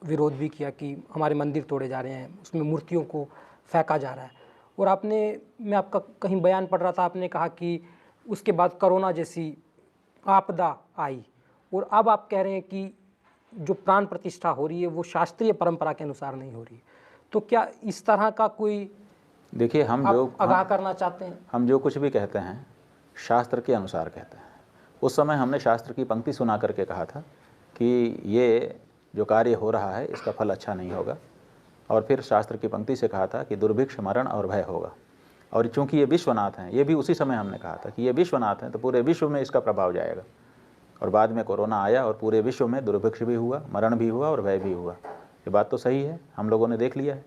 विरोध भी किया कि हमारे मंदिर तोड़े जा रहे हैं, उसमें मूर्तियों को फेंका जा रहा है। और मैं आपका कहीं बयान पढ़ रहा था, आपने कहा कि उसके बाद कोरोना जैसी आपदा आई और अब आप कह रहे हैं कि जो प्राण प्रतिष्ठा हो रही है वो शास्त्रीय परंपरा के अनुसार नहीं हो रही है। तो क्या इस तरह का कोई, देखिए, आप आगाह करना चाहते हैं? हम जो कुछ भी कहते हैं शास्त्र के अनुसार कहते हैं। उस समय हमने शास्त्र की पंक्ति सुना करके कहा था कि ये जो कार्य हो रहा है इसका फल अच्छा नहीं होगा, और फिर शास्त्र की पंक्ति से कहा था कि दुर्भिक्ष, मरण और भय होगा। और चूंकि ये विश्वनाथ हैं, ये भी उसी समय हमने कहा था कि ये विश्वनाथ हैं, तो पूरे विश्व में इसका प्रभाव जाएगा। और बाद में कोरोना आया और पूरे विश्व में दुर्भिक्ष भी हुआ, मरण भी हुआ और भय भी हुआ। ये बात तो सही है, हम लोगों ने देख लिया है।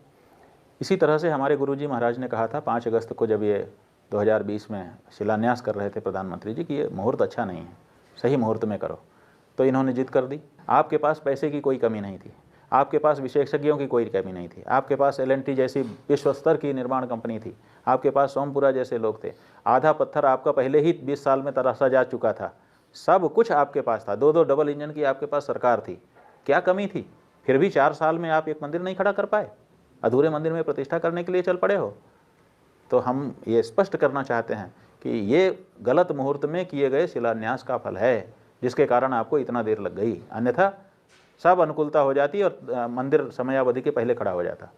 इसी तरह से हमारे गुरुजी महाराज ने कहा था 5 अगस्त को, जब ये 2020 में शिलान्यास कर रहे थे प्रधानमंत्री जी, कि ये मुहूर्त अच्छा नहीं है, सही मुहूर्त में करो। तो इन्होंने जिद कर दी। आपके पास पैसे की कोई कमी नहीं थी, आपके पास विशेषज्ञों की कोई कमी नहीं थी, आपके पास L&T जैसी विश्व स्तर की निर्माण कंपनी थी, आपके पास सोमपुरा जैसे लोग थे, आधा पत्थर आपका पहले ही 20 साल में तराशा जा चुका था, सब कुछ आपके पास था, 2-2 डबल इंजन की आपके पास सरकार थी, क्या कमी थी? फिर भी 4 साल में आप एक मंदिर नहीं खड़ा कर पाए, अधूरे मंदिर में प्रतिष्ठा करने के लिए चल पड़े हो। तो हम ये स्पष्ट करना चाहते हैं कि ये गलत मुहूर्त में किए गए शिलान्यास का फल है, जिसके कारण आपको इतना देर लग गई, अन्यथा सब अनुकूलता हो जाती और मंदिर समयावधि के पहले खड़ा हो जाता।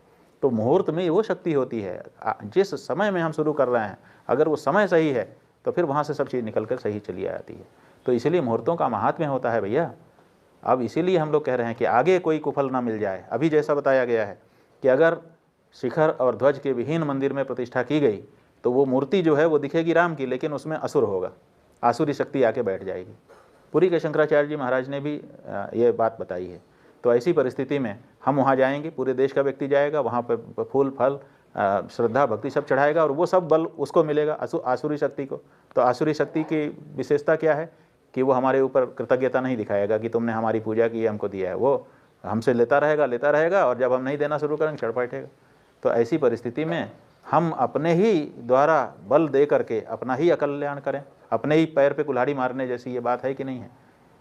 तो मुहूर्त में वो शक्ति होती है, जिस समय में हम शुरू कर रहे हैं अगर वो समय सही है तो फिर वहाँ से सब चीज़ निकल कर सही चली आती है। तो इसीलिए मुहूर्तों का महात्म्य होता है भैया। अब इसीलिए हम लोग कह रहे हैं कि आगे कोई कुफल ना मिल जाए। अभी जैसा बताया गया है कि अगर शिखर और ध्वज के विहीन मंदिर में प्रतिष्ठा की गई तो वो मूर्ति जो है वो दिखेगी राम की, लेकिन उसमें असुर होगा, आसुरी शक्ति आके बैठ जाएगी। पुरी के शंकराचार्य जी महाराज ने भी ये बात बताई है। तो ऐसी परिस्थिति में हम वहाँ जाएंगे, पूरे देश का व्यक्ति जाएगा, वहाँ पर फूल फल श्रद्धा भक्ति सब चढ़ाएगा और वो सब बल उसको मिलेगा, आसुरी शक्ति को। तो आसुरी शक्ति की विशेषता क्या है कि वो हमारे ऊपर कृतज्ञता नहीं दिखाएगा कि तुमने हमारी पूजा की, हमको दिया है। वो हमसे लेता रहेगा और जब हम नहीं देना शुरू करेंगे चढ़ बैठेगा। तो ऐसी परिस्थिति में हम अपने ही द्वारा बल दे करके अपना ही अकल्याण करें, अपने ही पैर पे कुल्हाड़ी मारने जैसी ये बात है कि नहीं है।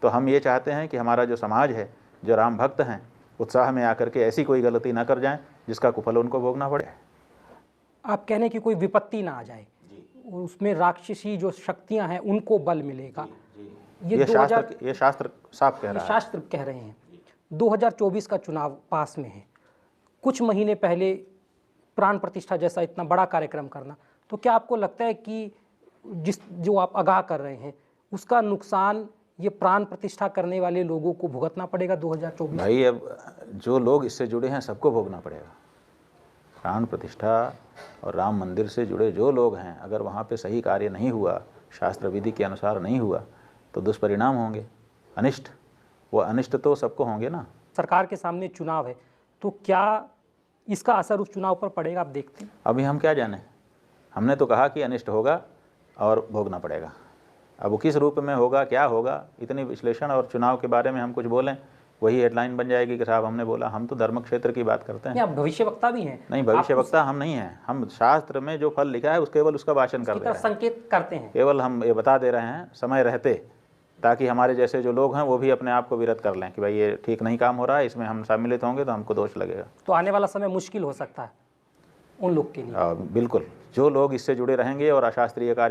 तो हम ये चाहते हैं कि हमारा जो समाज है, जो राम भक्त हैं, उत्साह में आकर के ऐसी कोई गलती ना कर जाएं जिसका कुफल उनको भोगना पड़े। आप कहने की कोई विपत्ति ना आ जाए, उसमें राक्षसी जो शक्तियां हैं उनको बल मिलेगा। ये शास्त्र साफ कह रहा है, शास्त्र कह रहे हैं। 2024 का चुनाव पास में है, कुछ महीने पहले प्राण प्रतिष्ठा जैसा इतना बड़ा कार्यक्रम करना, तो क्या आपको लगता है कि जो आप आगाह कर रहे हैं उसका नुकसान ये प्राण प्रतिष्ठा करने वाले लोगों को भुगतना पड़ेगा 2024? भाई, अब जो लोग इससे जुड़े हैं सबको भोगना पड़ेगा। प्राण प्रतिष्ठा और राम मंदिर से जुड़े जो लोग हैं, अगर वहाँ पे सही कार्य नहीं हुआ, शास्त्र विधि के अनुसार नहीं हुआ, तो दुष्परिणाम होंगे, अनिष्ट। वो अनिष्ट तो सबको होंगे ना। सरकार के सामने चुनाव है, तो क्या इसका असर उस चुनाव पर पड़ेगा, आप देखते हैं? अभी हम क्या जाने, हमने तो कहा कि अनिष्ट होगा और भोगना पड़ेगा। अब वो किस रूप में होगा, क्या होगा, इतनी विश्लेषण और चुनाव के बारे में हम कुछ बोलें वही हेडलाइन बन जाएगी कि साहब हमने बोला। हम तो धर्म क्षेत्र की बात करते हैं। आप भविष्यवक्ता भी हैं? नहीं, भविष्यवक्ता हम नहीं हैं। हम शास्त्र में जो फल लिखा है उसके केवल उसका भाषण कर रहे हैं, संकेत करते हैं। केवल हम ये बता दे रहे हैं समय रहते, ताकि हमारे जैसे जो लोग हैं वो भी अपने आप को विरत कर लें कि भाई ये ठीक नहीं काम हो रहा है, इसमें हम सम्मिलित होंगे तो हमको दोष लगेगा। तो आने वाला समय मुश्किल हो सकता है उन लोग के लिए। बिल्कुल, जो लोग इससे जुड़े रहेंगे और अशास्त्रीय कार्य